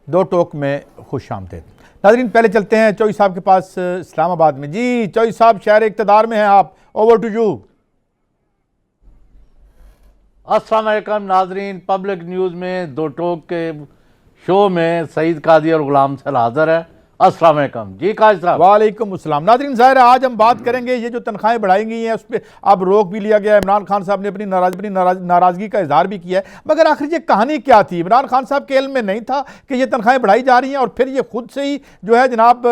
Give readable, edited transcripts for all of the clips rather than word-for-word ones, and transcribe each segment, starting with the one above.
दो टोक में खुश आमदीद। नाज़रीन, पहले चलते हैं चौई साहब के पास इस्लामाबाद में। जी चौई साहब, शहर इक़्तिदार में हैं आप, ओवर टू यू। अस्सलाम वालेकुम नाज़रीन, पब्लिक न्यूज़ में दो टोक के शो में सईद कादी और गुलाम सर हाज़िर है। अस्सलाम वालेकुम जी काजी साहब। वालेकुम अस्सलाम। नाज़रीन, ज़ाहिर है आज हम बात करेंगे ये जो तनख्वाहें बढ़ाई गई हैं उस पर अब रोक भी लिया गया है। इमरान खान साहब ने अपनी नाराज़गी का इजहार भी किया है, मगर आखिर ये कहानी क्या थी? इमरान खान साहब के इल्म में नहीं था कि ये तनख्वाहें बढ़ाई जा रही हैं और फिर ये खुद से ही जो है जनाब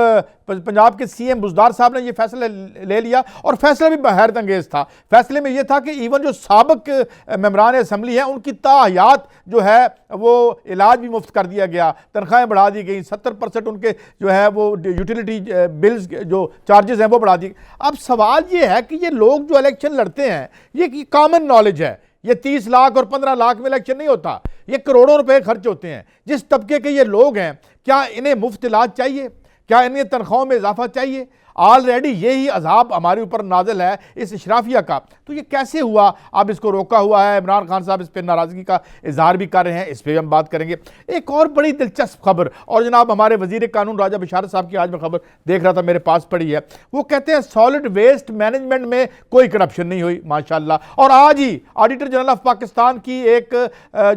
पंजाब के सीएम बुज़दार साहब ने ये फैसला ले लिया और फैसला भी हैरत अंगेज़ था। फैसले में ये था कि इवन जो साबिक मेंबरान असम्बली हैं उनकी ताहयात जो है वो इलाज भी मुफ्त कर दिया गया, तनख्वाहें बढ़ा दी गई, 70% उनके जो है वो यूटिलिटी बिल्स जो चार्जेस हैं वो बढ़ा दिए। अब सवाल ये है कि ये लोग जो इलेक्शन लड़ते हैं ये कॉमन नॉलेज है, ये 30 लाख और 15 लाख में इलेक्शन नहीं होता, ये करोड़ों रुपए खर्च होते हैं। जिस तबके के ये लोग हैं, क्या इन्हें मुफ्त इलाज चाहिए? क्या इन्हें तनख्वाहों में इजाफा चाहिए? ऑलरेडी यही अजाब हमारे ऊपर नाजिल है इस इशराफिया का। तो ये कैसे हुआ? अब इसको रोका हुआ है, इमरान खान साहब इस पर नाराज़गी का इजहार भी कर रहे हैं, इस पर हम बात करेंगे। एक और बड़ी दिलचस्प खबर, और जनाब हमारे वजीर कानून राजा बशारत साहब की आज मैं खबर देख रहा था, मेरे पास पड़ी है। वो कहते हैं सॉलिड वेस्ट मैनेजमेंट में कोई करप्शन नहीं हुई, माशाल्लाह। और आज ही ऑडिटर जनरल ऑफ पाकिस्तान की एक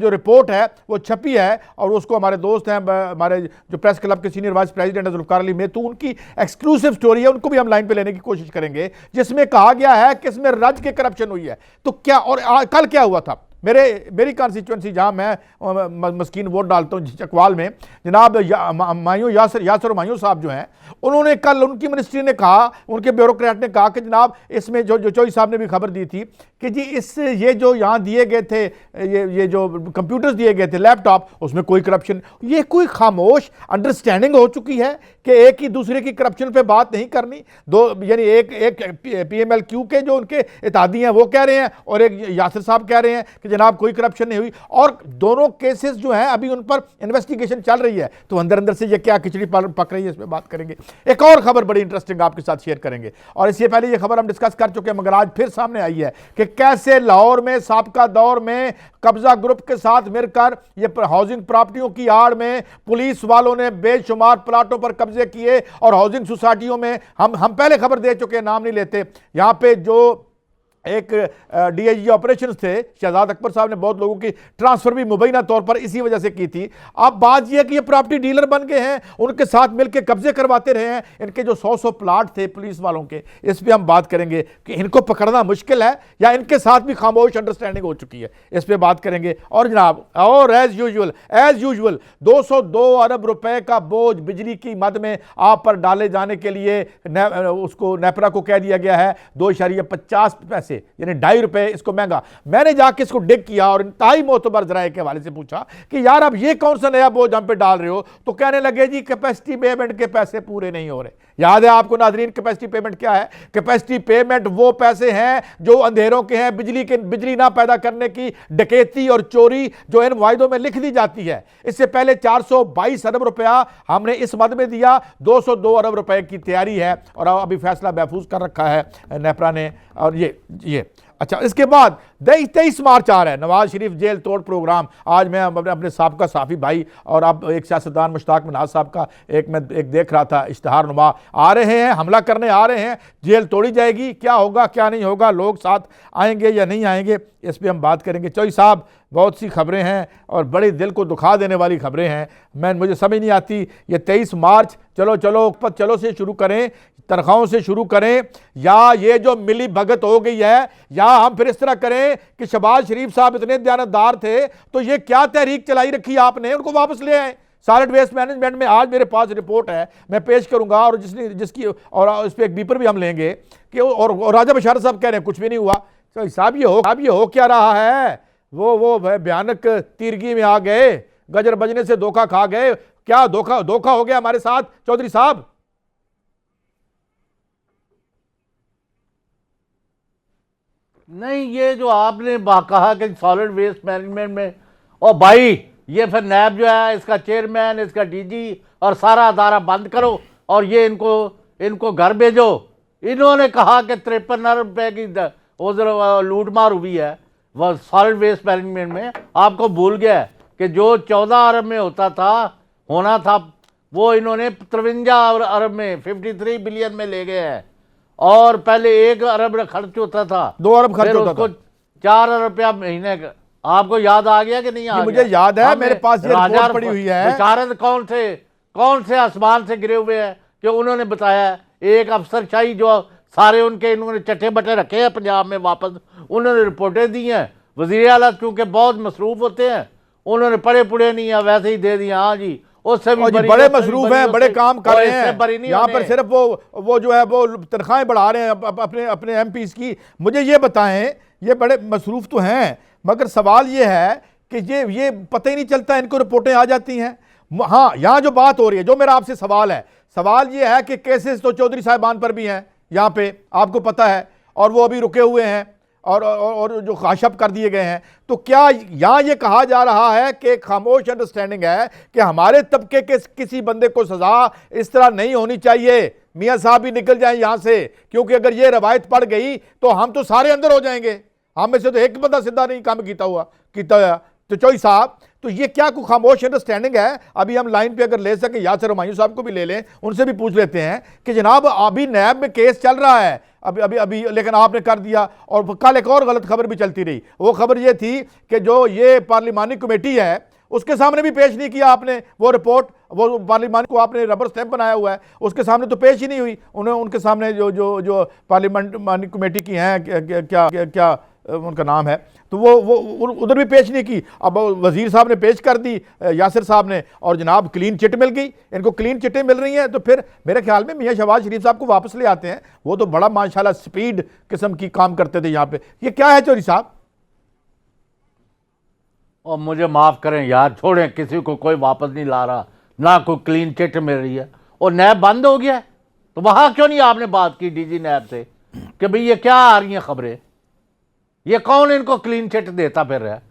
जो रिपोर्ट है वो छपी है और उसको हमारे दोस्त हैं, हमारे जो प्रेस क्लब के सीनियर वाइस प्रेसिडेंट है जुल्फ़िकार अली मेतू, उनकी एक्सक्लूसिव स्टोरी है, उनको भी हम लाइन पे लेने की कोशिश करेंगे, जिसमें कहा गया है कि इसमें रज के करप्शन हुई है। तो क्या, और कल क्या हुआ था? मेरी कॉन्स्टिट्यूंसी जहां मैं मस्कीन वोट डालता हूं चकवाल में, जनाब मायूं यासर मायूं साहब जो हैं, उन्होंने कल, उनकी मिनिस्ट्री ने कहा, उनके ब्यूरोक्रेट ने कहा कि जनाब इसमें जो चौई साहब ने भी खबर दी थी कि जी ये जो यहाँ दिए गए थे, ये जो कंप्यूटर्स दिए गए थे, लैपटॉप, उसमें कोई करप्शन। ये कोई खामोश अंडरस्टैंडिंग हो चुकी है कि एक ही दूसरे की करप्शन पे बात नहीं करनी। दो यानी एक PMLQ के जो उनके इत्तेहादी हैं वो कह रहे हैं और एक यासिर साहब कह रहे हैं कि जनाब कोई करप्शन नहीं हुई, और दोनों केसेस जो हैं अभी उन पर इन्वेस्टिगेशन चल रही है। तो अंदर अंदर से ये क्या खिचड़ी पक रही है, इस पर बात करेंगे। एक और खबर बड़ी इंटरेस्टिंग आपके साथ शेयर करेंगे, और इससे पहले ये खबर हम डिस्कस कर चुके हैं मगर आज फिर सामने आई है कि कैसे लाहौर में साबका दौर में कब्जा ग्रुप के साथ मिलकर ये हाउसिंग प्रॉपर्टियों की आड़ में पुलिस वालों ने बेशुमार प्लाटों पर कब्जे किए और हाउसिंग सोसाइटियों में, हम पहले खबर दे चुके हैं, नाम नहीं लेते, यहां पे जो एक DIG ऑपरेशंस थे शहजाद अकबर साहब ने बहुत लोगों की ट्रांसफर भी मुबैना तौर पर इसी वजह से की थी। अब बात यह है कि ये प्रॉपर्टी डीलर बन गए हैं, उनके साथ मिलकर कब्जे करवाते रहे हैं। इनके जो 100 प्लाट थे पुलिस वालों के, इस पर हम बात करेंगे कि इनको पकड़ना मुश्किल है या इनके साथ भी खामोश अंडरस्टैंडिंग हो चुकी है, इस पर बात करेंगे। और जनाब, और एज यूजुअल 202 अरब रुपए का बोझ बिजली की मद में आप पर डाले जाने के लिए उसको नेपरा को कह दिया गया है 2.50 पैसे, यानी 2.5 रुपए इसको महंगा। मैंने जाके इसको डिग किया और इंतहाई मोतबर जराये के हवाले से पूछा कि यार अब ये कौन सा नया बोझ हम पे डाल रहे हो? तो कहने लगे जी कैपेसिटी पेमेंट के पैसे पूरे नहीं हो रहे। याद है आपको नाजरीन कैपेसिटी पेमेंट क्या है? कैपेसिटी पेमेंट वो पैसे हैं जो अंधेरों के हैं, बिजली ना पैदा करने की डकैती और चोरी जो इन वायदों में लिख दी जाती है। इससे पहले 422 अरब रुपया हमने इस मद में दिया, 202 अरब रुपए की तैयारी है और अभी फैसला महफूज कर रखा है नेपरा ने। और ये अच्छा, इसके बाद 23 मार्च आ रहा है नवाज शरीफ जेल तोड़ प्रोग्राम। आज मैं अपने साहब का साफ़ी भाई और अब एक सियासतदान मुश्ताक मनाज साहब का एक देख रहा था इश्तहार नुमा, आ रहे हैं, हमला करने आ रहे हैं, जेल तोड़ी जाएगी, क्या होगा क्या नहीं होगा, लोग साथ आएंगे या नहीं आएंगे, इस पर हम बात करेंगे। चौई साहब, बहुत सी खबरें हैं और बड़े दिल को दुखा देने वाली खबरें हैं। मुझे समझ नहीं आती, ये 23 मार्च चलो से शुरू करें, तनख्वाहों से शुरू करें, या ये जो मिली भगत हो गई है, या हम फिर इस तरह करें कि शहबाज शरीफ साहब इतने दयानतदार थे तो ये क्या तहरीक चलाई रखी आपने, उनको वापस ले आए। सॉलिड वेस्ट मैनेजमेंट में आज मेरे पास रिपोर्ट है, मैं पेश करूंगा, और जिसकी और इस पर एक बीपर भी हम लेंगे कि और राजा बशारत साहब कह रहे हैं कुछ भी नहीं हुआ। तो साहब ये हो क्या रहा है? वो भयानक तीरगी में आ गए, गजर बजने से धोखा खा गए। क्या धोखा हो गया हमारे साथ चौधरी साहब? नहीं, ये जो आपने कहा कि सॉलिड वेस्ट मैनेजमेंट में, और भाई ये फिर नैब जो है, इसका चेयरमैन, इसका DG और सारा अदारा बंद करो और ये इनको घर भेजो। इन्होंने कहा कि 53 अरब रुपए की उधर लूट मार हुई है वह सॉलिड वेस्ट मैनेजमेंट में। आपको भूल गया कि जो 14 अरब में होता था होना था वो इन्होंने 53 अरब में 53 बिलियन में ले गए हैं, और पहले 1 अरब खर्च होता था, 2 अरब खर्च फिर होता उसको था। 4 अरब रुपया महीने का। आपको याद आ गया कि नहीं आ जी, गया? मुझे याद है, हमने मेरे पास ये राजा रिपोर्ट पड़ी हुई है। बेचारे कौन से आसमान से गिरे हुए हैं कि उन्होंने बताया एक अफसरशाही जो सारे उनके इन्होंने चट्टे बटे रखे हैं पंजाब में वापस, उन्होंने रिपोर्टें दी हैं। वज़ीर आला चूंकि बहुत मसरूफ होते हैं, उन्होंने पढ़े पुढ़े नहीं है, वैसे ही दे दिया। हाँ जी, उससे भी बड़ी, बड़े मसरूफ हैं, बड़े काम कर रहे हैं यहाँ पर, होने। सिर्फ वो जो है वो तनख्वाहें बढ़ा रहे हैं अपने अपने एमपीज़ की। मुझे ये बताएं, ये बड़े मसरूफ तो हैं, मगर सवाल ये है कि ये पता ही नहीं चलता, इनको रिपोर्टें आ जाती हैं। हाँ, यहाँ जो बात हो रही है, जो मेरा आपसे सवाल है, सवाल ये है कि केसेस तो चौधरी साहिबान पर भी हैं यहाँ पे, आपको पता है, और वो अभी रुके हुए हैं और जो खाशब कर दिए गए हैं। तो क्या यहाँ ये कहा जा रहा है कि खामोश अंडरस्टैंडिंग है कि हमारे तबके के किसी बंदे को सजा इस तरह नहीं होनी चाहिए, मियाँ साहब भी निकल जाएं यहाँ से, क्योंकि अगर ये रवायत पड़ गई तो हम तो सारे अंदर हो जाएंगे, हम में से तो एक बंदा सीधा नहीं काम किया हुआ। तो चौधरी साहब, तो ये क्या कोई खामोश अंडरस्टैंडिंग है? अभी हम लाइन पे अगर ले सके यासर हुमायूं साहब को भी ले लें, उनसे भी पूछ लेते हैं कि जनाब अभी नैब में केस चल रहा है अभी लेकिन आपने कर दिया। और कल एक और गलत खबर भी चलती रही, वो खबर ये थी कि जो ये पार्लिमानी कमेटी है उसके सामने भी पेश नहीं किया आपने वो रिपोर्ट, वो पार्लियामेंट को आपने रबर स्टैंप बनाया हुआ है, उसके सामने तो पेश ही नहीं हुई। उनके सामने जो पार्लियामेंट कमेटी की हैं, क्या उनका नाम है, तो वो उधर भी पेश नहीं की। अब वजीर साहब ने पेश कर दी, यासिर साहब ने, और जनाब क्लीन चिट मिल गई, इनको क्लीन चिटें मिल रही हैं। तो फिर मेरे ख्याल में मियाँ शहबाज शरीफ साहब को वापस ले आते हैं, वो तो बड़ा माशाल्लाह स्पीड किस्म की काम करते थे यहाँ पे। ये क्या है चौधरी साहब? और मुझे माफ़ करें यार, छोड़ें, किसी को कोई वापस नहीं ला रहा, ना कोई क्लीन चिट मिल रही है, और नैब बंद हो गया है। तो वहाँ क्यों नहीं आपने बात की डीजी नैब से कि भाई ये क्या आ रही हैं खबरें, ये कौन इनको क्लीन चिट देता फिर है?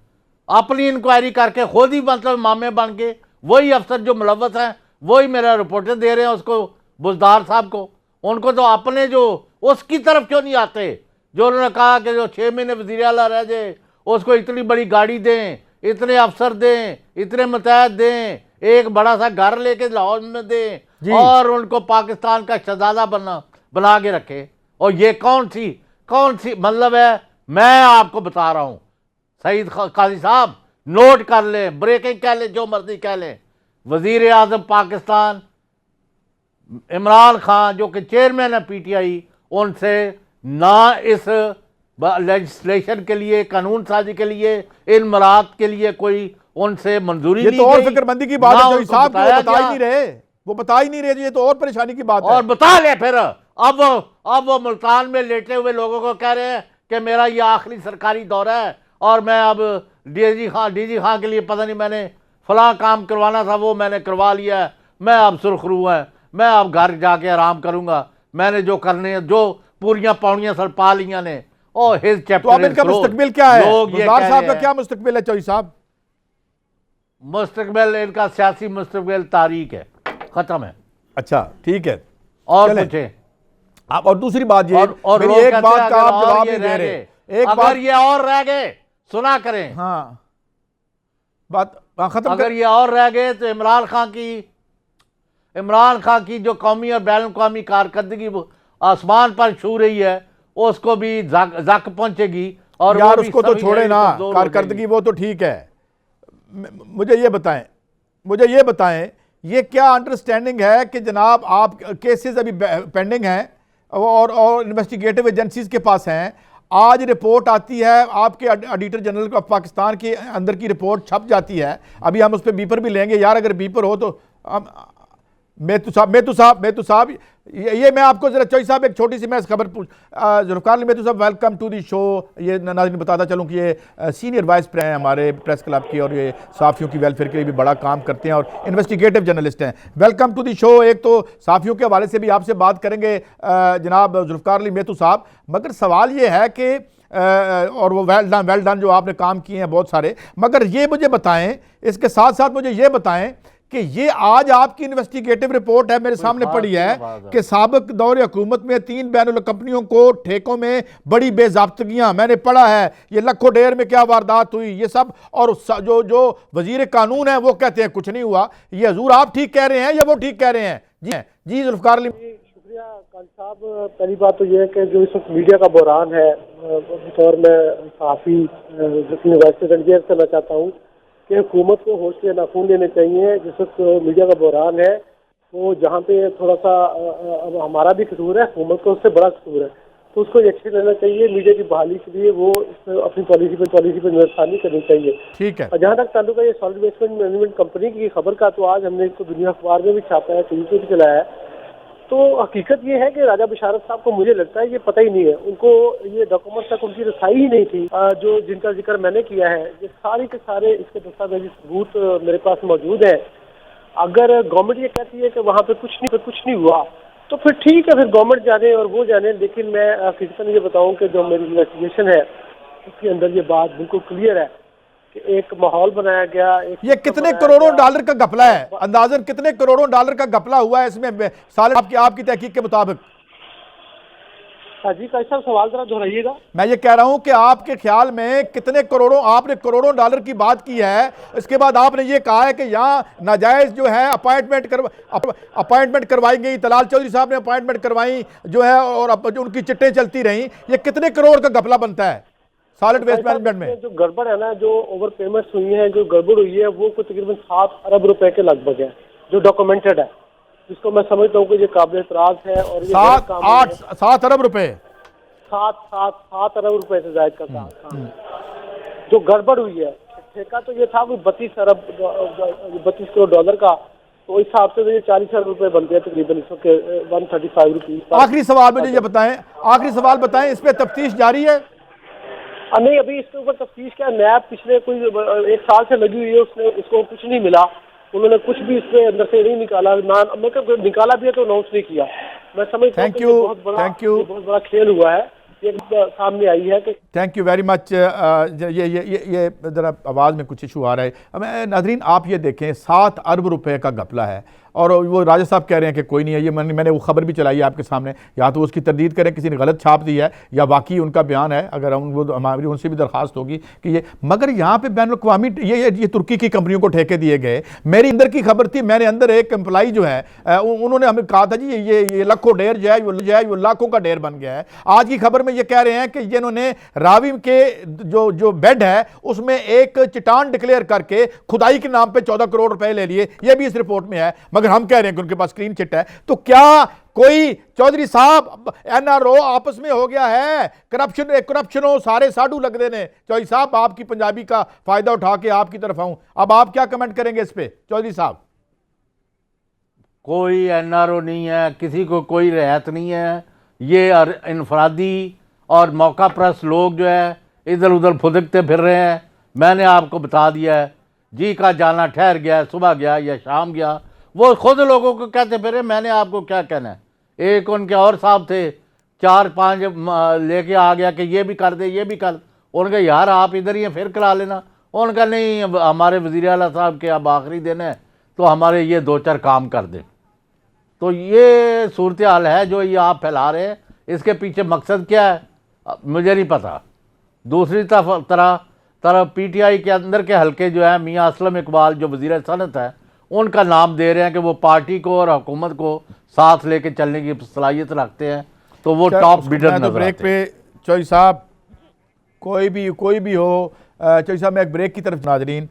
अपनी इंक्वायरी करके खुद ही मतलब मामे बन के वही अफसर जो मुलव्वस हैं वही मेरा रिपोर्टर दे रहे हैं उसको, बुजदार साहब को। उनको तो अपने जो उसकी तरफ क्यों नहीं आते, जो उन्होंने कहा कि जो 6 महीने वज़ीर आला रह जाए उसको इतनी बड़ी गाड़ी दें, इतने अफसर दें, इतने मुतहद दें, एक बड़ा सा घर लेके लाहौर में दें, और उनको पाकिस्तान का शहजादा बना के रखे। और ये कौन सी मतलब है? मैं आपको बता रहा हूं सईद काजी साहब, नोट कर लें, ब्रेकिंग कह लें, जो मर्जी कह लें, वजीर आजम पाकिस्तान इमरान खान जो कि चेयरमैन है पीटीआई, उनसे ना इस लेजिस्लेशन के लिए, कानून साजी के लिए, इन मरात के लिए कोई उनसे मंजूरी नहीं। ये तो और फिक्रमंदी की बात है साहब, वो बता ही नहीं रहे, ये तो और परेशानी की बात है। और बता ले फिर, अब वो मुल्तान में लेटे हुए लोगों को कह रहे हैं कि मेरा ये आखिरी सरकारी दौरा है और मैं अब डीजी खां के लिए पता नहीं मैंने फलां काम करवाना था वो मैंने करवा लिया है, मैं अब सुरखरू है, मैं अब घर जाके आराम करूंगा, मैंने जो करने जो पूरियां पौड़ियां सर पा लिया ने। ओ हिज चैप्टर। तो अब इनका मुस्तकबिल क्या है? बुज़दार साहब का क्या मुस्तकबिल है चौधरी साहब? मुस्तकबिल इनका सियासी मुस्तकबिल तारीख है, खत्म है। अच्छा ठीक है, और पूछे आप। और दूसरी बात ये, और मेरी एक बात का आप जवाब नहीं दे रहे। एक बात, ये और रह गए सुना करें। हाँ, बात खत्म। अगर ये और रह गए तो इमरान खान की जो कौमी और बैन अवी कारकर्दगी आसमान पर छू रही है, उसको भी जक पहुंचेगी। और यार उसको तो छोड़े ना, कारकर्दगी वो तो ठीक है। मुझे ये बताएं ये क्या अंडरस्टैंडिंग है कि जनाब आप केसेस अभी पेंडिंग हैं और इन्वेस्टिगेटिव एजेंसीज के पास हैं, आज रिपोर्ट आती है, आपके ऑडिटर जनरल ऑफ पाकिस्तान के अंदर की रिपोर्ट छप जाती है, अभी हम उस पर बीपर भी लेंगे यार, अगर बीपर हो तो मेतू साहब ये मैं आपको जरा चौधरी साहब एक छोटी सी मैं खबर जुल्फ़िकार अली मेतू साहब, वेलकम टू दी शो। ये नाज़रीन बताता चलूँ कि ये सीनियर वाइस प्रेसिडेंट हैं हमारे प्रेस क्लब की, और ये साफ़ियों की वेलफेयर के लिए भी बड़ा काम करते हैं और इन्वेस्टिगेटिव जर्नलिस्ट हैं। Welcome to the show. एक तो साफ़ियों के हवाले से भी आपसे बात करेंगे जनाब जुल्फ़िकार अली मेतू साहब, मगर सवाल ये है कि और वो वेल डन जो आपने काम किए हैं बहुत सारे, मगर ये मुझे बताएं, इसके साथ साथ मुझे ये बताएं कि ये आज आपकी इन्वेस्टिगेटिव रिपोर्ट है मेरे सामने पड़ी है कि साबिक दौर हुकूमत में 3 बैनुल कंपनियों को ठेकों में बड़ी बेजाब्तगियां, मैंने पढ़ा है, ये लखों डेर में क्या वारदात हुई ये सब, और जो वजीर कानून है वो कहते हैं कुछ नहीं हुआ। ये हजूर आप ठीक कह रहे हैं या वो ठीक कह रहे हैं? जी जुल्फकार अली। शुक्रिया काजी साहब। पहली बात तो ये है कि जो इस वक्त मीडिया का बहरान है, बतौर में सहाफ़ी यूनिवर्सिटी रणजीत करना चाहता हूँ कि हुकूमत को होश के नाखून लेने चाहिए। जिस वक्त मीडिया का बहरान है वो जहाँ पे थोड़ा सा हमारा भी कसूर है, हुकूमत का उससे बड़ा कसूर है, तो उसको एक्शन लेना चाहिए। मीडिया की बहाली के लिए वो अपनी पॉलिसी पे नजरसानी करनी चाहिए। ठीक है। और जहाँ तक ताल्लुक है ये सॉलिड वेस्ट मैनेजमेंट कंपनी की खबर का, तो आज हमने इसको दुनिया अखबार में भी छापा है, टीवी पे भी चलाया है। तो हकीकत ये है कि राजा बशारत साहब को मुझे लगता है ये पता ही नहीं है, उनको ये डॉक्यूमेंट तक उनकी रसाई ही नहीं थी जो जिनका जिक्र मैंने किया है। ये सारे के सारे इसके दस्तावेजी सबूत मेरे पास मौजूद है। अगर गवर्नमेंट ये कहती है कि वहाँ पे कुछ नहीं हुआ तो फिर ठीक है, फिर गवर्नमेंट जाने और वो जाने। लेकिन मैं हकीकतन ये बताऊँ कि जो मेरी इन्वेस्टिगेशन है उसके अंदर ये बात बिल्कुल क्लियर है कि एक माहौल बनाया गया। ये कितने करोड़ों डॉलर का घपला है? अंदाजन कितने करोड़ों डॉलर का घपला हुआ है इसमें साल आपकी तहकीक के मुताबिक? जी कैसा सवाल जरा दोहराइएगा। मैं ये कह रहा हूं कि आपके ख्याल में कितने करोड़ों, आपने करोड़ों डॉलर की बात की है, इसके बाद आपने ये कहा है कि यहाँ नाजायज जो है अपॉइंटमेंट करवाई गई, तलाल चौधरी साहब ने अपॉइंटमेंट करवाई जो है और जो उनकी चिट्टें चलती रहीं, ये कितने करोड़ का घपला बनता है सॉलिड वेस्ट मैनेजमेंट में? जो गड़बड़ है ना, जो ओवर पेमेंट्स हुई है, जो गड़बड़ हुई है, वो कुछ तकरीबन 7 अरब रुपए के लगभग है जो डॉक्यूमेंटेड है, जिसको मैं समझता हूँ कि ये काबिल एतराज है। और ये 7 अरब रुपए 7 अरब रुपए से जायद का काम जो गड़बड़ हुई है। ठेका तो ये था कोई 32 करोड़ डॉलर का, तो इस हिसाब से तो ये 40 अरब रुपए बनते हैं तकरीबन, इसके 135 रुपीज। आखिरी सवाल मुझे ये बताएं, इस पे तफ्तीश जारी है? नहीं, अभी इसके ऊपर तफ्तीश क्या, नैब पिछले कोई 1 साल से लगी हुई है, उसने इसको कुछ नहीं मिला, उन्होंने कुछ भी इसके अंदर से नहीं निकाला, ना मैं निकाला भी है तो अनाउंस नहीं किया। मैं समझता हूं कि बहुत बड़ा खेल हुआ है, ये सामने आई है कि। Thank you very much. ये ज़रा आवाज़ में कुछ इशू आ रहा है। नाज़रीन आप ये देखें, 7 अरब रुपए का घपला है और वो राजा साहब कह रहे हैं कि कोई नहीं है। ये मैंने वो खबर भी चलाई है आपके सामने, या तो उसकी तरदीद करें किसी ने गलत छाप दी है या वाकई उनका बयान है, अगर हम वो हमारी उनसे भी दरख्वास्त होगी कि ये, मगर यहाँ पे बैन अवी ये तुर्की की कंपनियों को ठेके दिए गए। मेरी अंदर की खबर थी, मेरे अंदर एक एम्प्लॉई जो है उन्होंने हमें कहा था जी ये लखों डेर जो है वो लाखों का डेर बन गया है। आज की खबर में ये कह रहे हैं कि इन्होंने रावी के जो बेड है उसमें एक चट्टान डिक्लेयर करके खुदाई के नाम पे 14 करोड़ रुपए ले लिए, ये भी इस रिपोर्ट में है, मगर हम कह रहे हैं कि उनके पास क्लीन चिट है। तो क्या कोई चौधरी साहब एनआरओ आपस में हो गया है? करप्शन हो, सारे साडू लग देने। चौधरी साहब आपकी पंजाबी का फायदा उठा के आपकी तरफ आऊं, अब आप क्या कमेंट करेंगे इस पे चौधरी साहब? कोई एनआरओ नहीं है, किसी को कोई रियायत नहीं है। ये इनफरादी और मौका परस्त लोग जो है इधर उधर फुदकते फिर रहे हैं। मैंने आपको बता दिया है, जी का जाना ठहर गया, सुबह गया या शाम गया, वो खुद लोगों को कहते फिरे। मैंने आपको क्या कहना है? एक उनके और साहब थे, 4-5 लेके आ गया कि ये भी कर दे, ये भी कर। उनका यार आप इधर ही फिर करा लेना। उनका नहीं, हमारे वज़ीर आला साहब के अब आखिरी दिन है तो हमारे ये 2-4 काम कर दें। तो ये सूरत हाल है जो ये आप फैला रहे हैं। इसके पीछे मकसद क्या है मुझे नहीं पता। दूसरी तरफ पीटीआई के अंदर के हल्के जो है, मियाँ असलम इकबाल जो वज़ीर सनत है, उनका नाम दे रहे हैं कि वो पार्टी को और हुकूमत को साथ लेके चलने की सलाहियत रखते हैं, तो वो टॉप बिडर नजर ब्रेक पे चौधरी साहब कोई भी हो, चौधरी साहब मैं एक ब्रेक की तरफ। नाजरीन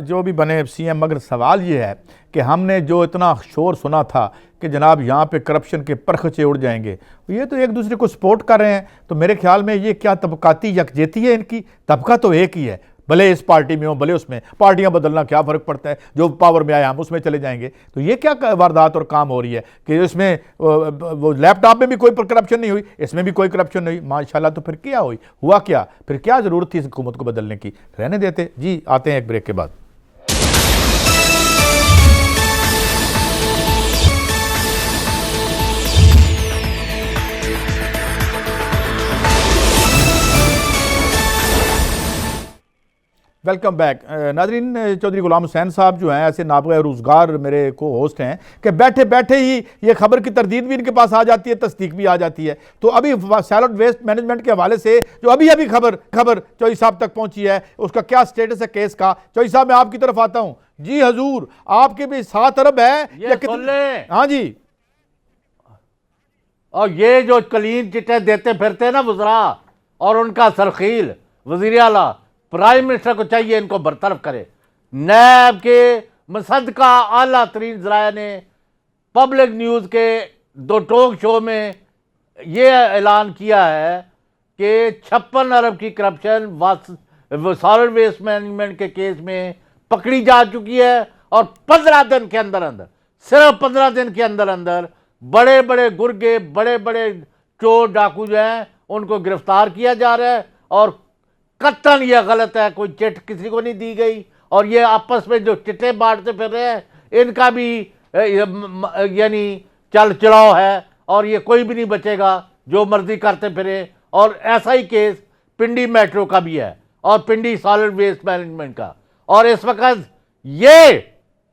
जो भी बने सीएम, मगर सवाल ये है कि हमने जो इतना शोर सुना था कि जनाब यहाँ पे करप्शन के परखचे उड़ जाएंगे, ये तो एक दूसरे को सपोर्ट कर रहे हैं। तो मेरे ख्याल में ये क्या तबकाती यकजहती है इनकी? तबका तो एक ही है, भले इस पार्टी में हो भले उसमें, पार्टियां बदलना क्या फ़र्क पड़ता है, जो पावर में आए हम उसमें चले जाएंगे। तो ये क्या वारदात और काम हो रही है कि इसमें वो लैपटॉप में भी कोई करप्शन नहीं हुई, इसमें भी कोई करप्शन नहीं हुई, माशाल्लाह। तो फिर क्या हुआ क्या? फिर क्या ज़रूरत थी इस हुकूमत को बदलने की? रहने देते। जी आते हैं एक ब्रेक के बाद। Welcome back. नाजरीन, चौधरी गुलाम हुसैन साहब जो हैं ऐसे नाबगा रोज़गार मेरे को होस्ट हैं कि बैठे बैठे ही ये खबर की तरदीद भी इनके पास आ जाती है, तस्दीक भी आ जाती है। तो अभी सॉलिड वेस्ट मैनेजमेंट के हवाले से जो अभी अभी खबर चौधरी साहब तक पहुंची है, उसका क्या स्टेटस है केस का? चौधरी साहब मैं आपकी तरफ आता हूँ। जी हजूर, आपके भी 7 अरब है या कितने? हाँ जी। और ये जो क्लीन चिटें देते फिरते ना वज़रा और उनका सरखील वज़ीर आला प्राइम मिनिस्टर को चाहिए इनको बरतरफ करे। नैब के मुसद्दका आला तरीन ज़राया ने पब्लिक न्यूज़ के 2 टॉक शो में ये ऐलान किया है कि 56 अरब की करप्शन सॉलिड वेस्ट मैनेजमेंट के केस में पकड़ी जा चुकी है और 15 दिन के अंदर अंदर, सिर्फ 15 दिन के अंदर अंदर बड़े बड़े गुर्गे, बड़े बड़े चोर डाकू जो हैं उनको गिरफ्तार किया जा रहा है। और कतन ये गलत है, कोई चिट किसी को नहीं दी गई। और ये आपस में जो चिट्टे बांटते फिर रहे हैं इनका भी यानी चल चलाव है और ये कोई भी नहीं बचेगा, जो मर्जी करते फिरे। और ऐसा ही केस पिंडी मेट्रो का भी है और पिंडी सॉलिड वेस्ट मैनेजमेंट का। और इस वक्त ये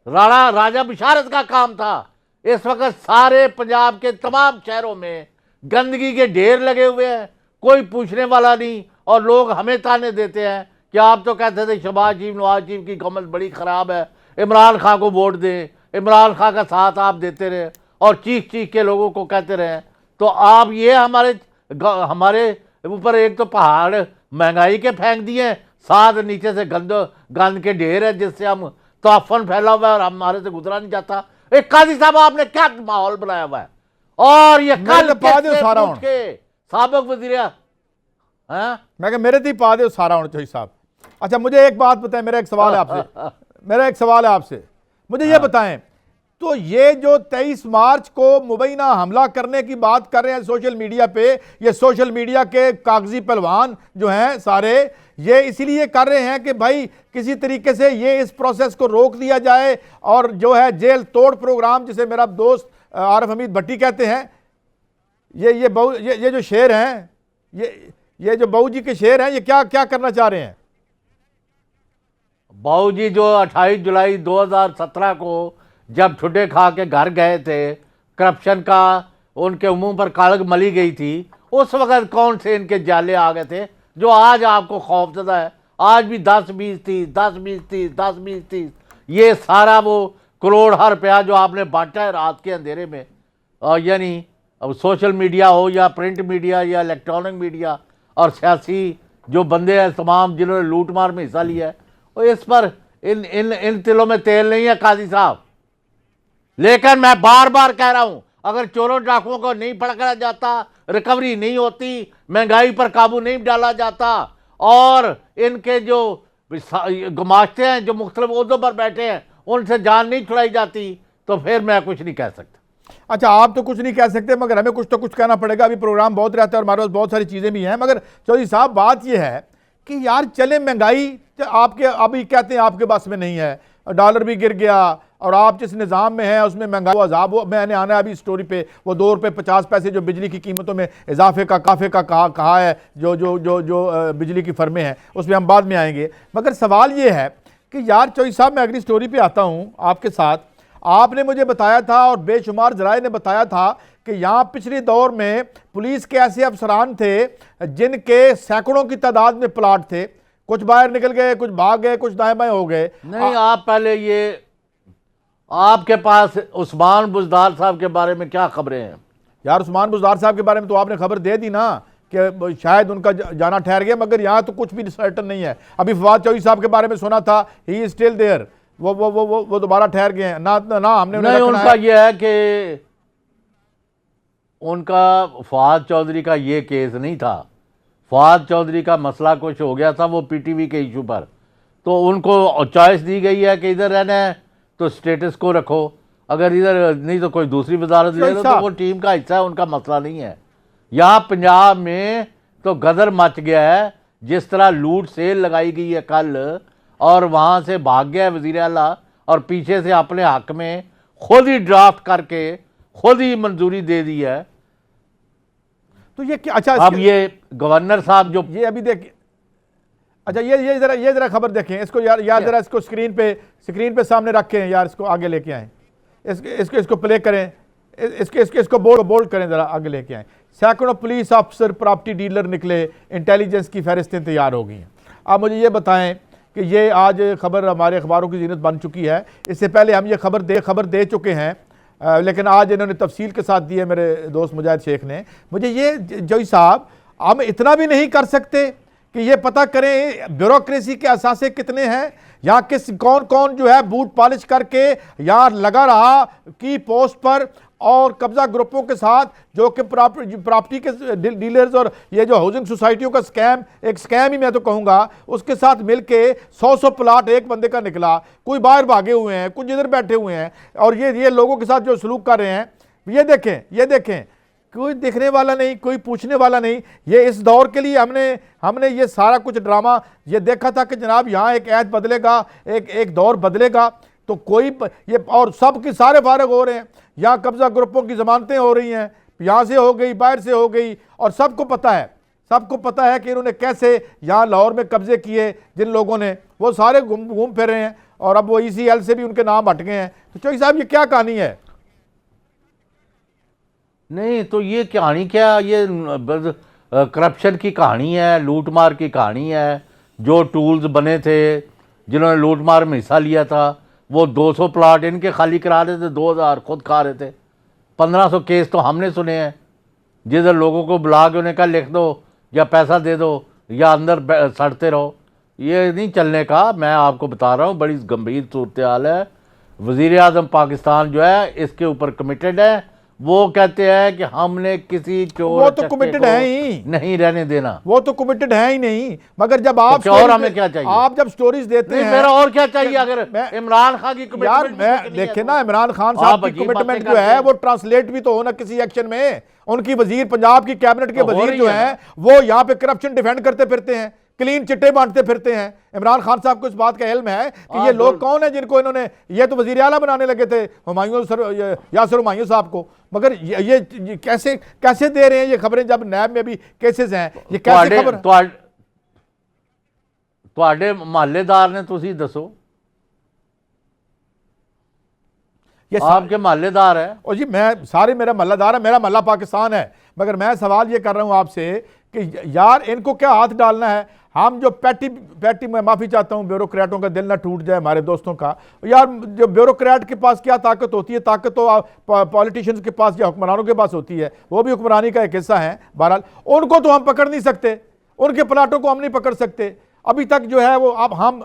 राजा बिशारत का काम था। इस वक्त सारे पंजाब के तमाम शहरों में गंदगी के ढेर लगे हुए हैं, कोई पूछने वाला नहीं। और लोग हमें ताने देते हैं कि आप तो कहते थे शहबाज शरीफ नवाज शरीफ की गवर्नमेंट बड़ी ख़राब है, इमरान खान को वोट दें, इमरान खान का साथ आप देते रहे और चीख चीख के लोगों को कहते रहे। तो आप ये हमारे ऊपर एक तो पहाड़ महंगाई के फेंक दिए, साथ नीचे से गंद के ढेर है जिससे हम तोफन फैला हुआ है और हमारे से गुजरा नहीं जाता। एक काजी साहब आपने क्या माहौल बनाया हुआ है। और ये कल के साबिक वज़ीर मैं मेरे थी पा दे सारा होना चाहिए साहब। अच्छा, मुझे एक बात बताएं, मेरा एक सवाल है आपसे। मुझे ये बताएं, तो ये जो 23 मार्च को मुबैना हमला करने की बात कर रहे हैं सोशल मीडिया पे, ये सोशल मीडिया के कागजी पहलवान जो हैं सारे, ये इसीलिए कर रहे हैं कि भाई किसी तरीके से ये इस प्रोसेस को रोक दिया जाए और जो है जेल तोड़ प्रोग्राम, जिसे मेरा दोस्त आरिफ हमीद भट्टी कहते हैं, ये जो शेर हैं, ये जो बाऊ जी के शेर हैं, ये क्या क्या करना चाह रहे हैं? बाऊ जी जो 28 जुलाई 2017 को जब ठुड्डे खा के घर गए थे, करप्शन का उनके मुंह पर कालग मली गई थी, उस वक्त कौन से इनके जाले आ गए थे जो आज आपको खौफजदा है? आज भी 10-20-30 10-20-30 10-20-30 ये सारा वो करोड़ हर रुपया जो आपने बांटा है रात के अंधेरे में, यानी अब सोशल मीडिया हो या प्रिंट मीडिया या इलेक्ट्रॉनिक मीडिया, और सियासी जो बंदे हैं तमाम जिन्होंने लूट मार में हिस्सा लिया है, और इस पर इन तिलों में तेल नहीं है काजी साहब। लेकिन मैं बार बार कह रहा हूं, अगर चोरों डाकुओं को नहीं पकड़ा जाता, रिकवरी नहीं होती, महंगाई पर काबू नहीं डाला जाता और इनके जो गुमाश्ते हैं जो मुख्तलिफ ओहदों पर बैठे हैं उनसे जान नहीं छुड़ाई जाती, तो फिर मैं कुछ नहीं कह सकता। अच्छा, आप तो कुछ नहीं कह सकते, मगर हमें कुछ तो कुछ कहना पड़ेगा। अभी प्रोग्राम बहुत रहता है और हमारे पास बहुत सारी चीज़ें भी हैं। मगर चौधरी साहब, बात यह है कि यार चले महंगाई आपके अभी कहते हैं आपके पास में नहीं है, डॉलर भी गिर गया और आप जिस निज़ाम में हैं उसमें महंगाई अजाब। मैंने आना है अभी स्टोरी पे, वो 2 रुपये 50 पैसे जो बिजली की कीमतों में इजाफे का कहा है, जो बिजली की फर्में हैं, उसमें हम बाद में आएंगे। मगर सवाल ये है कि यार चौधरी साहब, मैं अगली स्टोरी पे आता हूँ आपके साथ। आपने मुझे बताया था और बेशुमार जराए ने बताया था कि यहाँ पिछले दौर में पुलिस के ऐसे अफसरान थे जिनके सैकड़ों की तादाद में प्लाट थे, कुछ बाहर निकल गए, कुछ भाग गए, कुछ दाएं बाएं हो गए। नहीं, आप पहले ये, आपके पास उस्मान बुजदार साहब के बारे में क्या खबरें हैं? यार उस्मान बुजदार साहब के बारे में तो आपने खबर दे दी ना कि शायद उनका जाना ठहर गया, मगर यहाँ तो कुछ भी सर्टन नहीं है। अभी फवाद चौधरी साहब के बारे में सुना था, ही इज स्टिल देयर, वो दोबारा ठहर गए हैं ना हमने नहीं, उनका यह है कि उनका फवाद चौधरी का ये केस नहीं था। फवाद चौधरी का मसला कुछ हो गया था वो पीटीवी के इशू पर, तो उनको चॉइस दी गई है कि इधर रहना है तो स्टेटस को रखो, अगर इधर नहीं तो कोई दूसरी वजारत ले लो, तो वो टीम का हिस्सा है, उनका मसला नहीं है। यहाँ पंजाब में तो गदर मच गया है, जिस तरह लूट सेल लगाई गई है कल, और वहाँ से भाग गया है वज़ीर आला और पीछे से अपने हक में खुद ही ड्राफ्ट करके खुद ही मंजूरी दे दी है। तो ये क्या? अच्छा, अब ये गवर्नर साहब जो ये अभी देखिए, अच्छा ये जरा खबर देखें इसको यार जरा इसको स्क्रीन पे सामने रखें यार, इसको आगे लेके आएं, इसको प्ले करें, इसको बोल्ड करें, जरा आगे लेके आएं। सैकड़ों पुलिस ऑफिसर प्रॉपर्टी डीलर निकले, इंटेलिजेंस की फहरिस्तें तैयार हो गई हैं। आप मुझे ये बताएं कि ये आज खबर हमारे अखबारों की जीनत बन चुकी है। इससे पहले हम ये खबर दे चुके हैं, लेकिन आज इन्होंने तफसील के साथ दी है मेरे दोस्त मुजाहिद शेख ने। मुझे ये जोई साहब, हम इतना भी नहीं कर सकते कि ये पता करें ब्यूरोक्रेसी के असासे कितने हैं, यहाँ कौन कौन जो है बूट पॉलिश करके यहाँ लगा रहा की पोस्ट पर, और कब्जा ग्रुपों के साथ जो कि प्रॉपर्टी के डीलर्स और ये जो हाउसिंग सोसाइटियों का एक स्कैम ही मैं तो कहूँगा, उसके साथ मिलके 100 प्लाट एक बंदे का निकला। कोई बाहर भागे हुए हैं, कुछ इधर बैठे हुए हैं, और ये लोगों के साथ जो सलूक कर रहे हैं, ये देखें कोई देखने वाला नहीं, कोई पूछने वाला नहीं। ये इस दौर के लिए हमने ये सारा कुछ ड्रामा ये देखा था कि जनाब यहाँ एक ऐद बदलेगा, एक दौर बदलेगा, तो कोई ये और सब के सारे फारग हो रहे हैं। यहाँ कब्जा ग्रुपों की जमानतें हो रही हैं, यहाँ से हो गई, बाहर से हो गई, और सबको पता है कि इन्होंने कैसे यहाँ लाहौर में कब्जे किए। जिन लोगों ने, वो सारे घूम फिर रहे हैं, और अब वो ECL से भी उनके नाम हट गए हैं। तो चौधरी साहब ये क्या कहानी है? नहीं तो ये कहानी क्या, ये करप्शन की कहानी है, लूटमार की कहानी है। जो टूल्स बने थे, जिन्होंने लूटमार में हिस्सा लिया था, वो 200 प्लाट इनके खाली करा रहे थे, 2000 खुद खा रहे थे। 1500 केस तो हमने सुने हैं, जिधर लोगों को बुला के उन्हें कहा लिख दो या पैसा दे दो या अंदर सड़ते रहो। ये नहीं चलने का। मैं आपको बता रहा हूँ, बड़ी गंभीर सूरत हाल है। वज़ीर आज़म पाकिस्तान जो है इसके ऊपर कमिटेड है। वो कहते हैं कि हमने किसी चोर, वो तो कमिटेड है ही नहीं रहने देना, वो तो कमिटेड है ही नहीं। मगर जब आप तो और हमें क्या चाहिए? आप जब स्टोरीज देते हैं, मेरा और क्या चाहिए? अगर इमरान खान की यार मैं देखे ना, इमरान खान साहब की कमिटमेंट जो है वो ट्रांसलेट भी तो हो ना किसी एक्शन में। उनकी वजीर, पंजाब की कैबिनेट के वजीर जो है वो यहाँ पे करप्शन डिफेंड करते फिरते हैं, क्लीन चिट्टे बांटते फिरते हैं। इमरान खान साहब को इस बात का इल्म है कि ये लोग कौन है जिनको इन्होंने, ये तो वजीर आला बनाने लगे थे यासिर हुमायूं साहब को। मगर ये कैसे दे रहे हैं ये खबरें, जब नैब में भी केसेस हैं? ये कैसे खबर? ਤੁਹਾਡੇ महल्लेदार ने, तुसी दसो, ये आपके महल्लेदार है? और जी मैं सारे मेरा महल्लादार है, मेरा महल्ला पाकिस्तान है। मगर मैं सवाल ये कर रहा हूँ आपसे कि यार इनको क्या हाथ डालना है? हम जो पैटी मैं माफ़ी चाहता हूँ, ब्यूरोक्रेटों का दिल ना टूट जाए हमारे दोस्तों का। यार जो ब्यूरोक्रेट के पास क्या ताकत होती है? ताकत तो पॉलिटिशियंस के पास या हुक्मरानों के पास होती है, वो भी हुक्मरानी का एक हिस्सा है। बहरहाल उनको तो हम पकड़ नहीं सकते, उनके प्लाटों को हम नहीं पकड़ सकते अभी तक जो है वो। अब हम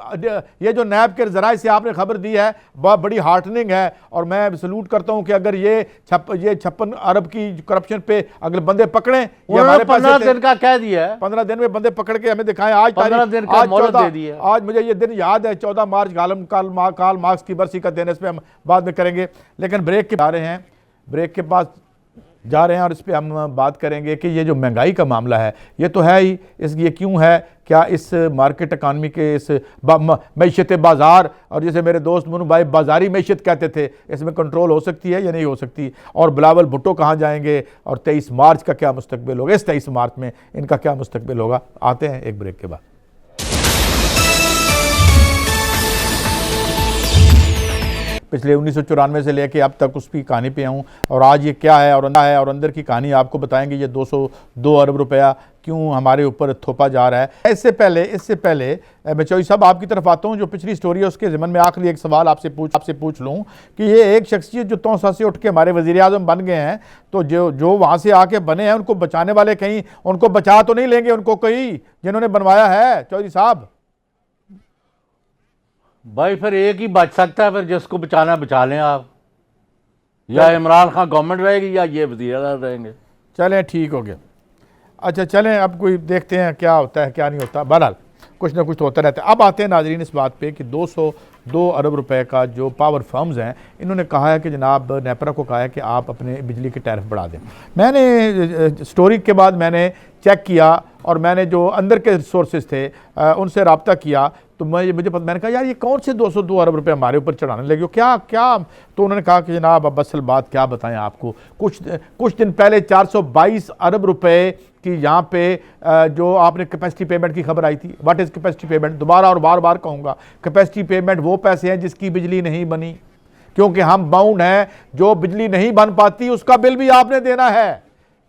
ये जो नैब के जराए से आपने खबर दी है बहुत बड़ी हार्टनिंग है, और मैं सलूट करता हूँ कि अगर ये 56 अरब की करप्शन पे अगर बंदे पकड़े, ये हमारे पास 15 दिन का कह दिया है, 15 दिन में बंदे पकड़ के हमें दिखाएं। आज 15 दिन का मोहलत दे दी है। आज मुझे ये दिन याद है, 14 मार्च कार्ल मार्क्स की बरसी का दिन। इस पर हम बाद में करेंगे, लेकिन ब्रेक के पास जा रहे हैं और इस पर हम बात करेंगे कि ये जो महंगाई का मामला है ये तो है ही, ये क्यों है? क्या इस मार्केट इकानमी के इस मैशत बाज़ार, और जैसे मेरे दोस्त मुनु भाई बाज़ारी मैशत कहते थे, इसमें कंट्रोल हो सकती है या नहीं हो सकती? और बिलावल भुट्टो कहाँ जाएंगे? और 23 मार्च का क्या मुस्तकबिल होगा? इस 23 मार्च में इनका क्या मुस्तकबिल होगा? आते हैं एक ब्रेक के बाद। पिछले 1994 से लेके अब तक उसकी कहानी पे आऊँ, और आज ये क्या है और अंदर की कहानी आपको बताएंगे। ये 202 अरब रुपया क्यों हमारे ऊपर थोपा जा रहा है? इससे पहले मैं चौधरी साहब आपकी तरफ आता हूँ। जो पिछली स्टोरी है उसके ज़िम्मन में आखिरी एक सवाल आपसे पूछ लूँ कि ये एक शख्सियत जो तौसा से उठ के हमारे वज़ीर आज़म बन गए हैं, तो जो वहाँ से आके बने हैं उनको बचाने वाले कहीं उनको बचा तो नहीं लेंगे उनको कहीं जिन्होंने बनवाया है? चौधरी साहब भाई फिर एक ही बच सकता है, फिर जिसको बचाना बचा लें आप। या इमरान खान गवर्नमेंट रहेगी या ये वज़ीर आज़म रहेंगे। चलें ठीक हो गया। अच्छा चलें अब कोई देखते हैं क्या होता है क्या नहीं होता। बहरहाल कुछ ना कुछ तो होता रहता है। अब आते हैं नाजरीन इस बात पे कि 202 अरब रुपए का जो पावर फर्म्स हैं, इन्होंने कहा है कि जनाब नेपरा को कहा है कि आप अपने बिजली के टैरिफ बढ़ा दें। मैंने स्टोरी के बाद मैंने चेक किया और मैंने जो अंदर के सोर्सेज थे उनसे रब्ता किया, तो मैंने कहा यार ये कौन से 202 अरब रुपए हमारे ऊपर चढ़ाने लगे हो, क्या? तो उन्होंने कहा कि जनाब अब असल बात क्या बताएं आपको। कुछ दिन पहले 422 अरब रुपए कि यहाँ पे जो आपने कैपेसिटी पेमेंट की खबर आई थी, व्हाट इज़ कैपेसिटी पेमेंट, दोबारा और बार बार कहूँगा, कैपेसिटी पेमेंट वो पैसे हैं जिसकी बिजली नहीं बनी, क्योंकि हम बाउंड हैं, जो बिजली नहीं बन पाती उसका बिल भी आपने देना है,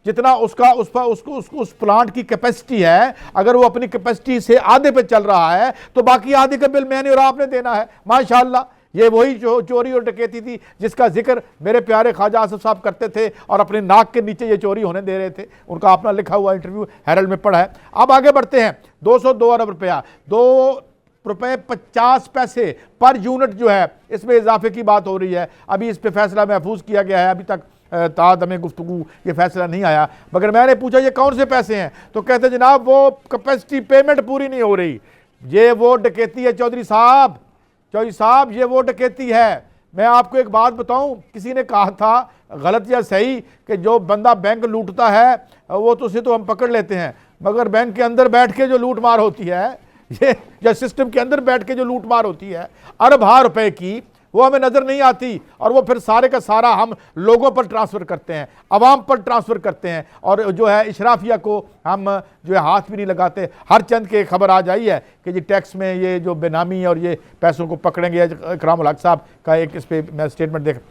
जितना उसका उस प्लांट की कैपेसिटी है, अगर वो अपनी कैपेसिटी से आधे पे चल रहा है तो बाकी आधे का बिल मैंने और आपने देना है। माशाल्लाह ये वही जो चोरी और डकैती थी जिसका जिक्र मेरे प्यारे ख्वाजा आसिफ साहब करते थे और अपने नाक के नीचे ये चोरी होने दे रहे थे, उनका अपना लिखा हुआ इंटरव्यू हेरल्ड में पड़ा है। अब आगे बढ़ते हैं। 202 अरब रुपया, 2 रुपये 50 पैसे पर यूनिट जो है इसमें इजाफे की बात हो रही है। अभी इस पर फैसला महफूज किया गया है, अभी तक तादमे गुफ्तगू ये फैसला नहीं आया, मगर मैंने पूछा ये कौन से पैसे हैं, तो कहते जनाब वो कैपेसिटी पेमेंट पूरी नहीं हो रही, ये वो डकैती है चौधरी साहब, ये वो डकैती है। मैं आपको एक बात बताऊं, किसी ने कहा था गलत या सही कि जो बंदा बैंक लूटता है वो तो उसे तो हम पकड़ लेते हैं, मगर बैंक के अंदर बैठ के जो लूट मार होती है, ये या सिस्टम के अंदर बैठ के जो लूट मार होती है अरबों रुपए की, वो हमें नज़र नहीं आती और वो फिर सारे का सारा हम लोगों पर ट्रांसफ़र करते हैं, अवाम पर ट्रांसफ़र करते हैं और जो है इशराफिया को हम जो है हाथ भी नहीं लगाते। हर चंद के खबर आ जाई है कि जी टैक्स में ये जो बेनामी और ये पैसों को पकड़ेंगे। इकराम उल हक साहब का एक इस पर मैं स्टेटमेंट देख,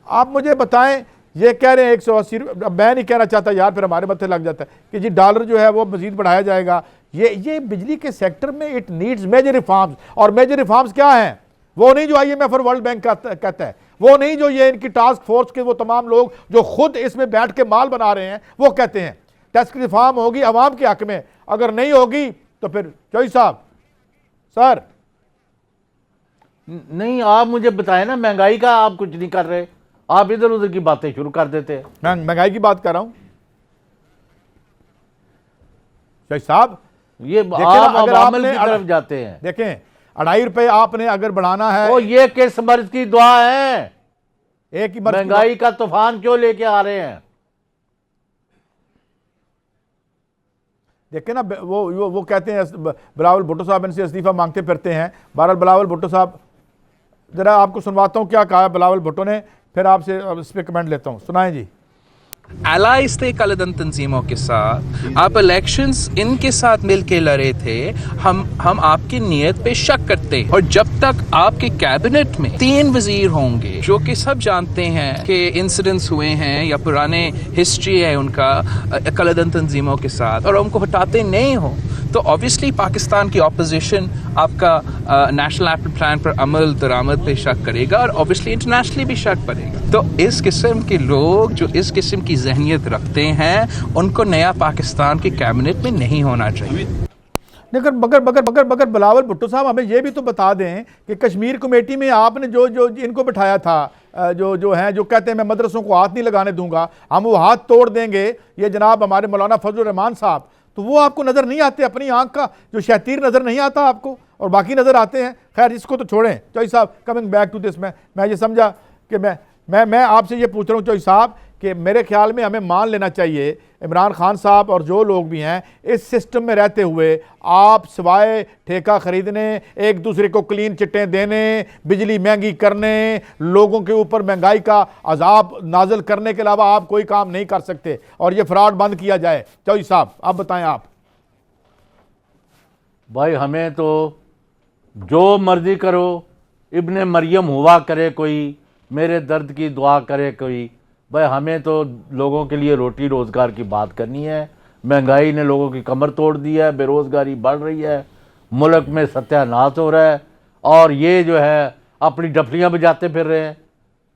आप मुझे बताएं, ये कह रहे हैं 180 रुपये, मैं नहीं कहना चाहता यार, फिर हमारे मत्थे लग जाता है कि जी डॉलर जो है वो मज़ीद बढ़ाया जाएगा। ये बिजली के सेक्टर में इट नीड्स मेजर रिफॉर्म्स, और मेजर रिफॉर्म्स क्या हैं? वो नहीं जो IMF और वर्ल्ड बैंक कहता है, वो नहीं जो ये इनकी टास्क फोर्स के वो तमाम लोग जो खुद इसमें बैठ के माल बना रहे हैं वो कहते हैं। टैक्स रिफॉर्म होगी अवाम के हक में, अगर नहीं होगी तो फिर चौधरी साहब सर नहीं, आप मुझे बताएं ना, महंगाई का आप कुछ नहीं कर रहे, आप इधर उधर की बातें शुरू कर देते हैं। मैं महंगाई की बात कर रहा हूं चौधरी साहब, ये आप अवामल की तरफ जाते हैं। देखें 2.5 रुपए आपने अगर बढ़ाना है, वो ये किस मर्ज की दुआ है? एक ही महंगाई का तूफान क्यों लेके आ रहे हैं? देखें ना, वो कहते हैं बिलावल भुट्टो साहब इनसे इस्तीफा मांगते फिरते हैं। बहरहाल बिलावल भुट्टो साहब, जरा आपको सुनवाता हूं क्या कहा है बिलावल भुट्टो ने, फिर आपसे इस पर कमेंट लेता हूं, सुनाएं जी। एलाइज थे कलदन तंजीमों के साथ, आप इलेक्शंस इनके साथ मिलके लड़े थे, हम आपकी नीयत पे शक करते हैं। और जब तक आपके कैबिनेट में 3 वजीर होंगे जो कि सब जानते हैं कि इंसिडेंट्स हुए हैं या पुराने हिस्ट्री है उनका कलदन तंजीमों के साथ, और उनको हटाते नहीं हो, तो ऑब्वियसली पाकिस्तान की ऑपोजिशन आपका नेशनल एक्शन प्लान पर अमल दरामद पे शक करेगा और ऑब्वियसली इंटरनेशनली भी शक पड़ेगा। तो इस किस्म के लोग जो इस किस्म की जहनियत रखते हैं उनको नया पाकिस्तान की कैबिनेट में नहीं होना चाहिए। मगर बिलावल भुट्टो साहब हमें ये भी तो बता दें कि कश्मीर कमेटी में आपने जो इनको बिठाया था, जो कहते हैं मैं मदरसों को हाथ नहीं लगाने दूंगा, हम वो हाथ तोड़ देंगे, ये जनाब हमारे मौलाना फजलुर रहमान साहब, तो वो आपको नज़र नहीं आते, अपनी आंख का जो शैतीर नज़र नहीं आता आपको, और बाकी नज़र आते हैं। खैर इसको तो छोड़ें चौधरी साहब, कमिंग बैक टू दिस, मैं ये समझा कि मैं आपसे ये पूछ रहा हूँ चौधरी साहब कि मेरे ख्याल में हमें मान लेना चाहिए इमरान खान साहब और जो लोग भी हैं इस सिस्टम में रहते हुए, आप सिवाय ठेका ख़रीदने, एक दूसरे को क्लीन चिट्टें देने, बिजली महंगी करने, लोगों के ऊपर महंगाई का अजाब नाजल करने के अलावा आप कोई काम नहीं कर सकते, और ये फ्रॉड बंद किया जाए। चौधरी साहब आप बताएं। आप भाई हमें तो जो मर्जी करो, इब्ने मरियम हुआ करे कोई, मेरे दर्द की दुआ करे कोई, भाई हमें तो लोगों के लिए रोटी रोज़गार की बात करनी है। महंगाई ने लोगों की कमर तोड़ दी है, बेरोज़गारी बढ़ रही है, मुल्क में सत्यानाश हो रहा है, और ये जो है अपनी डफलियाँ बजाते फिर रहे हैं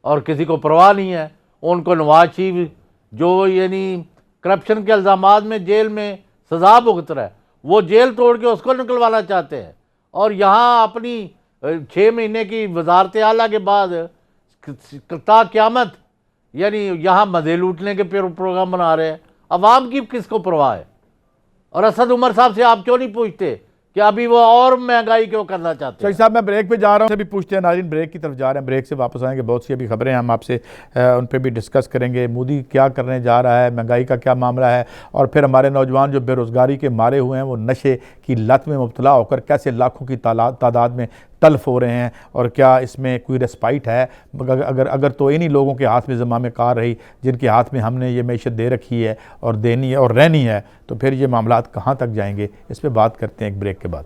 और किसी को परवाह नहीं है। उनको नवाज शरीफ जो यानी करप्शन के इल्ज़ामात में जेल में सज़ा भुगत रहा है, वो जेल तोड़ के उसको निकलवाना चाहते हैं, और यहाँ अपनी 6 महीने की वजारत आला के बाद ता क़यामत यानी यहाँ मज़े लूटने के प्रोग्राम बना रहे हैं। अवाम की किसको परवाह है? और असद उमर साहब से आप क्यों नहीं पूछते कि अभी वो और महंगाई क्यों करना चाहते हैं? साहब मैं ब्रेक पे जा रहा हूँ, अभी पूछते हैं, नाज़रीन ब्रेक की तरफ जा रहे हैं, ब्रेक से वापस आएंगे, बहुत सी अभी खबरें हम आपसे उन पे भी डिस्कस करेंगे। मोदी क्या करने जा रहा है, महंगाई का क्या मामला है, और फिर हमारे नौजवान जो बेरोज़गारी के मारे हुए हैं वो नशे की लत में मुब्तला होकर कैसे लाखों की तादाद में तल्फ हो रहे हैं, और क्या इसमें कोई रेस्पाइट है? अगर तो इन्हीं लोगों के हाथ में ज़माम कार रही जिनके हाथ में हमने ये मैशत दे रखी है और देनी है और रहनी है, तो फिर ये मामलात कहाँ तक जाएंगे? इस पर बात करते हैं एक ब्रेक के बाद।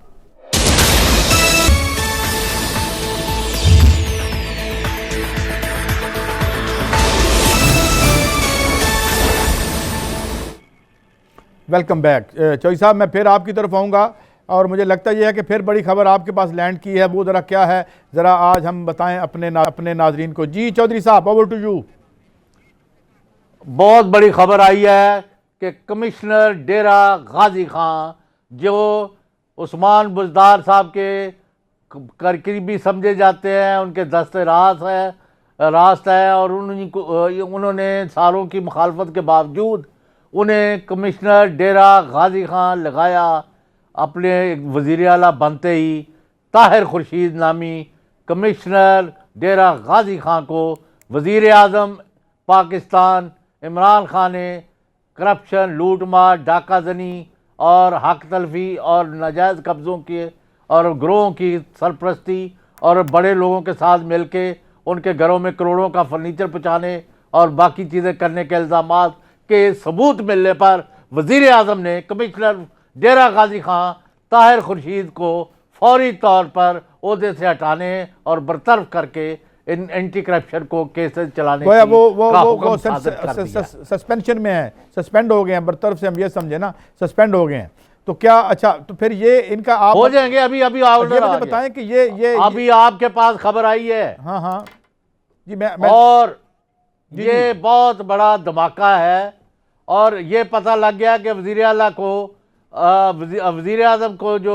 Welcome back. चौधरी साहब, मैं फिर आपकी तरफ आऊँगा और मुझे लगता यह है कि फिर बड़ी खबर आपके पास लैंड की है, वो ज़रा क्या है, ज़रा आज हम बताएं अपने नाजरीन को। जी चौधरी साहब, ओवर टू यू। बहुत बड़ी खबर आई है कि कमिश्नर डेरा गाजी खां, जो उस्मान बुजदार साहब के करीबी समझे जाते हैं, उनके दस्ते रास्त है और उन्होंने सालों की मुखालफत के बावजूद उन्हें कमिश्नर डेरा गाजी खां लगाया। अपने वज़ीर आला बनते ही ताहिर खुर्शीद नामी कमिश्नर डेरा गाजी खां को वज़ीर आज़म पाकिस्तान इमरान खान ने करप्शन, लूट मार, डाका जनी और हक तलफी और नाजायज़ कब्ज़ों के और गिरोहों की सरपरस्ती और बड़े लोगों के साथ मिलके उनके घरों में करोड़ों का फर्नीचर पहुँचाने और बाकी चीज़ें करने के इल्ज़ामात के सबूत मिलने पर वज़ीर आज़म ने कमिश्नर डेरा गाजी खां ताहिर खुर्शीद को फौरी तौर पर ओहदे से हटाने और बरतरफ करके इन एंटी करप्शन को केसेस चलाने वो का हुक्म सादर कर दिया। सस्पेंशन में है, सस्पेंड हो गए हैं, बरतरफ से हम ये समझे ना, सस्पेंड हो गए हैं। तो क्या, अच्छा, तो फिर ये इनका आप हो जाएंगे। अभी ऑर्डर मुझे बताएं कि ये अभी आपके पास खबर आई है। हाँ हाँ जी, मैं और ये बहुत बड़ा धमाका है और ये पता लग गया कि वज़ीर आला को वज़ीर आज़म को जो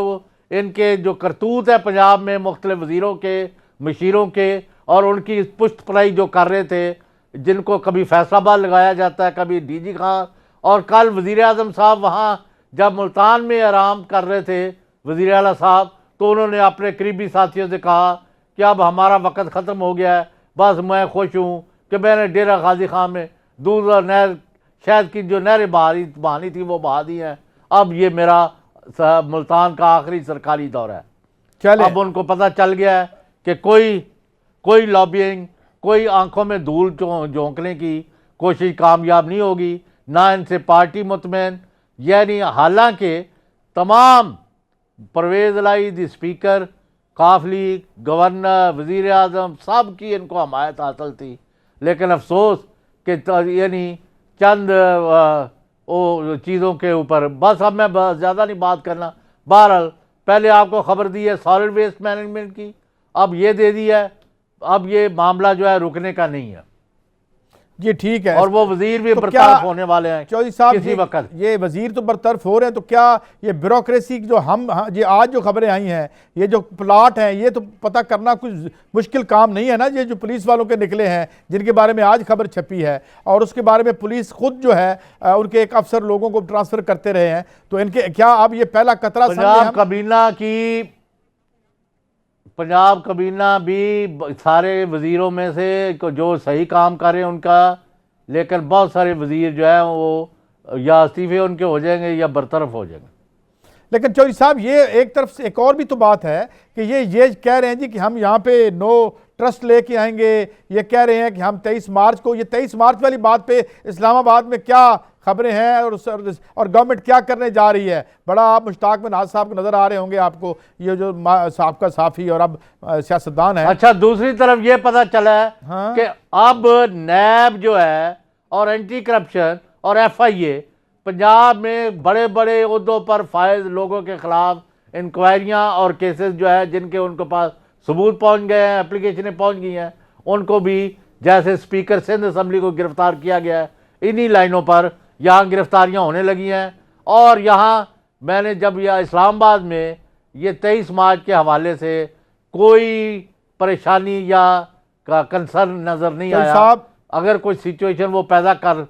इनके जो करतूत है पंजाब में मुख्तलिफ वज़ीरों के, मशीरों के और उनकी पुष्ट पनाही जो कर रहे थे, जिनको कभी फैसलाबाद लगाया जाता है, कभी डीजी खां। और कल वज़ीर आज़म साहब वहाँ जब मुल्तान में आराम कर रहे थे वज़ीर आला साहब, तो उन्होंने अपने करीबी साथियों से कहा कि अब हमारा वक्त ख़त्म हो गया है, बस मैं खुश हूँ कि मैंने डेरा गाजी खां में दूध और नहर, शहद की जो नहरें बहानी थी वो बहा दी हैं। अब ये मेरा मुल्तान का आखिरी सरकारी दौर है। चले, अब उनको पता चल गया है कि कोई लॉबिंग, कोई आंखों में धूल झोंकने की कोशिश कामयाब नहीं होगी, ना इनसे पार्टी मुतमैन। यानी हालांकि तमाम परवेज़ इलाही, दी स्पीकर, काफली, गवर्नर, वज़ीर आज़म, सब की इनको हमायत हासिल थी, लेकिन अफसोस कि यानी चंद चीज़ों के ऊपर बस। अब मैं ज़्यादा नहीं बात करना। बहरहाल पहले आपको खबर दी है सॉलिड वेस्ट मैनेजमेंट की, अब ये दे दी है, अब ये मामला जो है रुकने का नहीं है। ये ठीक है, और वो वजीर भी तो बरतरफ होने वाले हैं चौधरी साहब किसी वक्त। ये वजीर तो बरतरफ हो रहे हैं, तो क्या ये ब्यूरोक्रेसी जो ये आज जो खबरें आई हैं, ये जो प्लाट हैं, ये तो पता करना कुछ मुश्किल काम नहीं है ना? ये जो पुलिस वालों के निकले हैं जिनके बारे में आज खबर छपी है, और उसके बारे में पुलिस खुद जो है उनके एक अफसर लोगों को ट्रांसफर करते रहे हैं, तो इनके क्या अब ये पहला कतरा पंजाब कबीना भी सारे वज़ीरों में से जो सही काम कर रहे हैं उनका, लेकिन बहुत सारे वज़ीर जो है वो या इस्तीफे उनके हो जाएंगे या बरतरफ हो जाएंगे। लेकिन चौधरी साहब, ये एक तरफ से एक और भी तो बात है कि ये कह रहे हैं जी कि हम यहाँ पे नो ट्रस्ट लेके आएंगे, ये कह रहे हैं कि हम 23 मार्च को, ये 23 मार्च वाली बात पे इस्लामाबाद में क्या खबरें हैं और गवर्नमेंट क्या करने जा रही है? बड़ा आप मुश्ताक मनाज साहब को नज़र आ रहे होंगे आपको, ये जो साबका साफ़ी और अब सियासतदान है। अच्छा, दूसरी तरफ ये पता चला है हाँ? कि अब नैब जो है और एंटी करप्शन और FIA पंजाब में बड़े बड़े उहदों पर फायज लोगों के खिलाफ इंक्वायरियाँ और केसेस जो है जिनके उनके पास सबूत पहुँच गए हैं, एप्लीकेशनें पहुँच गई हैं, उनको भी जैसे स्पीकर सिंध असम्बली को गिरफ्तार किया गया है, इन्हीं लाइनों पर यहाँ गिरफ्तारियाँ होने लगी हैं। और यहाँ मैंने जब यह इस्लामाबाद में ये 23 मार्च के हवाले से कोई परेशानी या का कंसर्न नज़र नहीं आया। साहब, अगर कोई सिचुएशन वो पैदा कर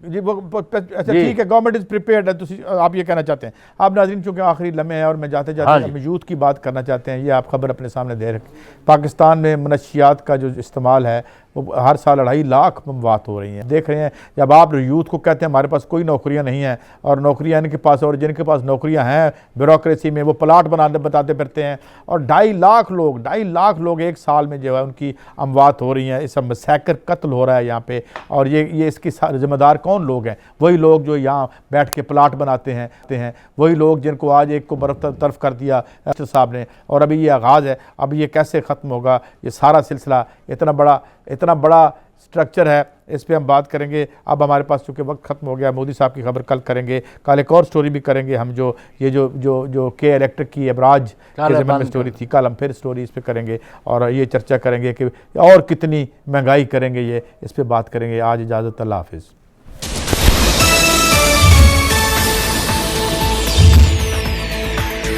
जी वो अच्छा जी। ठीक है, गवर्नमेंट इज प्रिपेयर्ड है, तो आप ये कहना चाहते हैं। आप नाज़रीन चूँकि आखिरी लम्हे हैं और मैं जाते हाँ जाते जी। हम यूथ की बात करना चाहते हैं, ये आप खबर अपने सामने दे रखें। पाकिस्तान में मनशियात का जो इस्तेमाल है वो हर साल 2.5 लाख मवात हो रही हैं। देख रहे हैं जब आप यूथ को कहते हैं हमारे पास कोई नौकरियां नहीं हैं, और नौकरियां इनके पास, और जिनके पास नौकरियां हैं ब्यूरोक्रेसी में वो प्लाट बनाने बताते फिरते हैं, और 2.5 लाख लोग एक साल में जो है उनकी अमवात हो रही हैं, इस मसैकर कत्ल हो रहा है यहाँ पे। और ये इसकी जिम्मेदार कौन लोग हैं? वही लोग जो यहाँ बैठ के प्लाट बनाते हैं, वही लोग जिनको आज एक को तरफ कर दिया साहब ने, और अभी ये आगाज़ है। अब ये कैसे ख़त्म होगा ये सारा सिलसिला? इतना बड़ा स्ट्रक्चर है, इस पे हम बात करेंगे। अब हमारे पास चूँकि वक्त ख़त्म हो गया, मोदी साहब की खबर कल करेंगे, कल एक और स्टोरी भी करेंगे हम, जो के इलेक्ट्रिक की एबराज के ज़िम्मे में स्टोरी थी, कल हम फिर स्टोरी इस पे करेंगे और ये चर्चा करेंगे कि और कितनी महंगाई करेंगे, ये इस पे बात करेंगे। आज इजाज़त, अल्लाह हाफिज़।